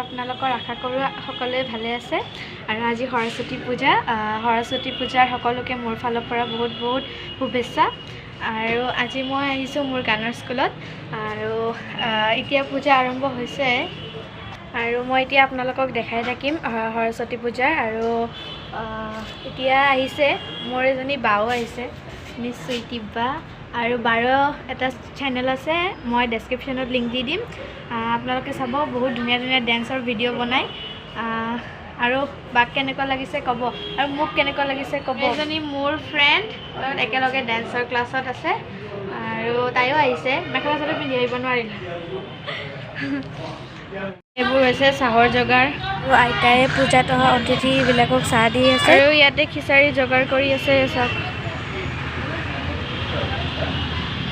আপোনালোকৰ আশা কৰোঁ সকলোৱে ভালে আছে আৰু আজি সৰস্বতী পূজাৰ সকলোকে মোৰ ফালৰ পৰা বহুত বহুত শুভেচ্ছা আৰু আজি মই আহিছোঁ মোৰ গানৰ স্কুলত আৰু এতিয়া পূজা আৰম্ভ হৈছে আৰু মই এতিয়া আপোনালোকক দেখাই থাকিম সৰস্বতী পূজাৰ আৰু এতিয়া আহিছে মোৰ এজনী বাও আহিছে মিছ চুইটি বা আৰু বাৰো এটা চেনেল আছে মই ডেছক্ৰিপশ্যনত লিংক দি দিম আপোনালোকে চাব বহুত ধুনীয়া ধুনীয়া ডেন্সৰ ভিডিঅ' বনাই আৰু বাক কেনেকুৱা লাগিছে ক'ব আৰু মোক কেনেকুৱা লাগিছে ক'ব এজনী মোৰ ফ্ৰেণ্ড একেলগে ডেন্সৰ ক্লাছত আছে আৰু তাইও আহিছে মেখেলা চাদৰ পিন্ধি আহিব নোৱাৰিলে এইবোৰ হৈছে চাহৰ যোগাৰ আৰু আইতাই পূজাত অহা অতিথিবিলাকক চাহ দি আছে আৰু ইয়াতে খিচাৰি যোগাৰ কৰি আছে চাওক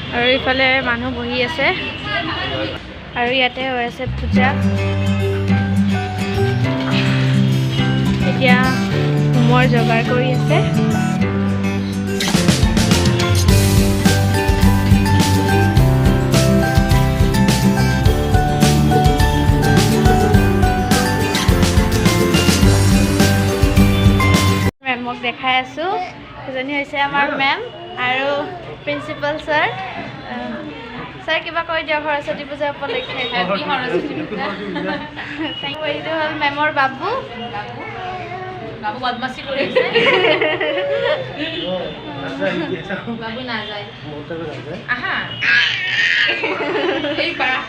আৰু ইফালে মানুহ বহি আছে আৰু ইয়াতে হৈ আছে পূজা এতিয়া হোমৰ যোগাৰ কৰি আছে মেমক দেখাই আছোঁ এজনী হৈছে আমাৰ মেম আৰু প্ৰিন্সিপাল ছাৰ ছাৰ কিবা কৈ দিয়ক সৰস্বতী পূজা উপলক্ষে হেপী সৰস্বতী পূজা থেংক ইউ এইটো হ'ল মেমৰ বাবু বদমাছি কৰি আছে বাবু নাযায় আহা এই পাৰা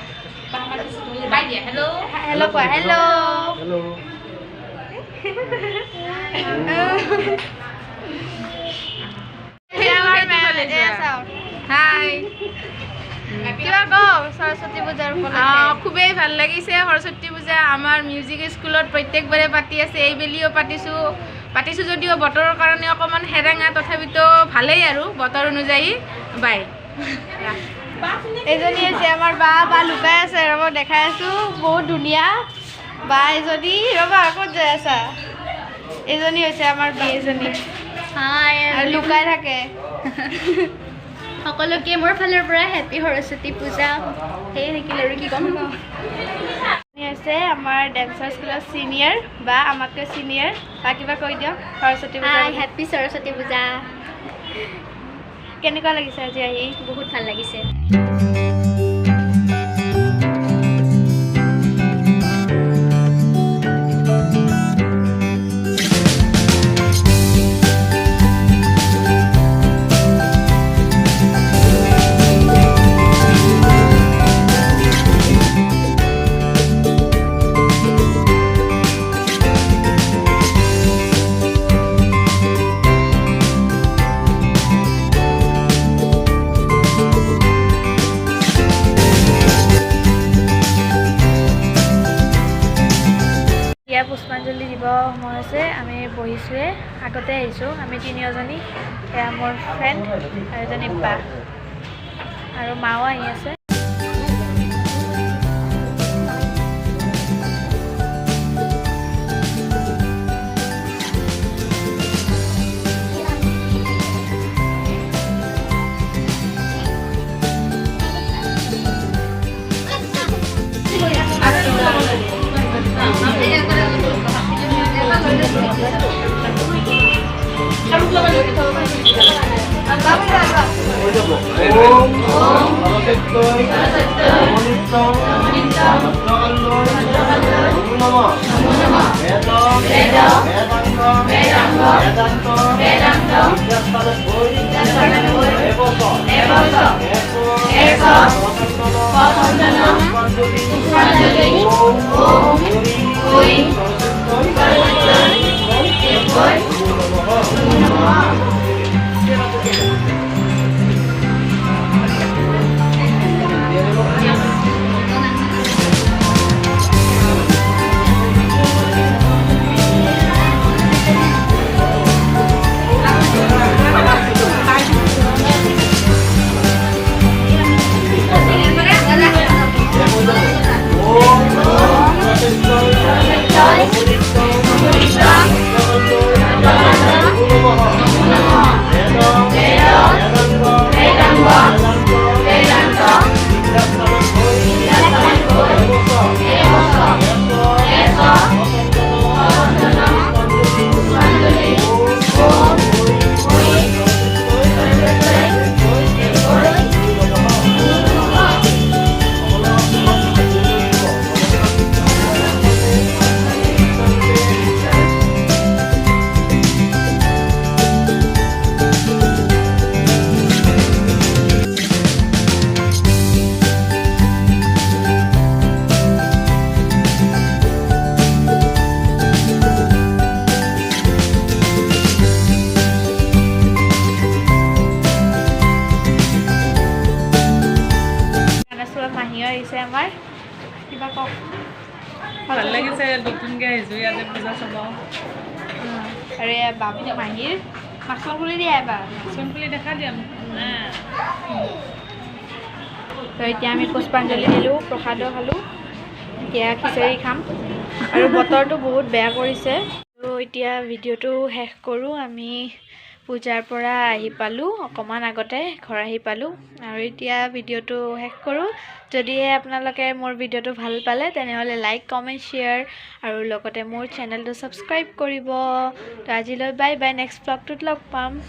বাই দিয়া হেল্ল' হেল্ল' কোৱা হেল্ল' হাই কিবা কওক সৰস্বতী পূজাৰ খুবেই ভাল লাগিছে সৰস্বতী পূজা আমাৰ মিউজিক স্কুলত প্ৰত্যেকবাৰে পাতি আছে এইবেলিও পাতিছোঁ যদিও বতৰৰ কাৰণে অকণমান হেৰেঙা তথাপিতো ভালেই আৰু বতৰ অনুযায়ী বাই এইজনী হৈছে আমাৰ বা লুকাই আছে ৰ'ব দেখাই আছোঁ বহুত ধুনীয়া বা এজনী ৰ'বা ক'ত যাই আছা এইজনী হৈছে আমাৰ বা এজনী আৰু লুকাই থাকে সকলোকে মোৰ ফালৰ পৰা হেপী সৰস্বতী পূজা সেয়ে থাকিল আৰু কি ক'ম আছে আমাৰ ডেন্সাৰ স্কুলৰ চিনিয়ৰ বা আমাতকৈ চিনিয়ৰ বা কিবা কৈ দিয়ক সৰস্বতী পূজা হেপী সৰস্বতী পূজা কেনেকুৱা লাগিছে আজি আহি বহুত ভাল লাগিছে পুষ্পাঞ্জলি দিব সময় হৈছে আমি বহিছোঁৱে আগতে আহিছোঁ আমি তিনিওজনী এয়া মোৰ ফ্ৰেণ্ড আৰু এজনী বা আৰু মাও আহি আছে ভাল লাগিছে নতুনকৈ আহিছোঁ ইয়াতে পূজা চাব আৰু এয়া বাবু মাহীৰ মাছৰ বুলি দিয়া এবাৰ চোনপুলি দেখা দিয়াম তো এতিয়া আমি পুষ্পাঞ্জলি দিলোঁ প্ৰসাদো খালোঁ এতিয়া খিচাৰি খাম আৰু বতৰটো বহুত বেয়া কৰিছে তো এতিয়া ভিডিঅ'টো শেষ কৰোঁ আমি পূজাৰ পৰা আহি পালোঁ অকণমান আগতে ঘৰ আহি পালোঁ আৰু এতিয়া ভিডিঅ'টো শেষ কৰোঁ যদিহে আপোনালোকে মোৰ ভিডিঅ'টো ভাল পালে তেনেহ'লে লাইক কমেণ্ট শ্বেয়াৰ আৰু লগতে মোৰ চেনেলটো ছাবস্ক্ৰাইব কৰিব তো আজিলৈ বাই বাই নেক্সট ব্লগটোত লগ পাম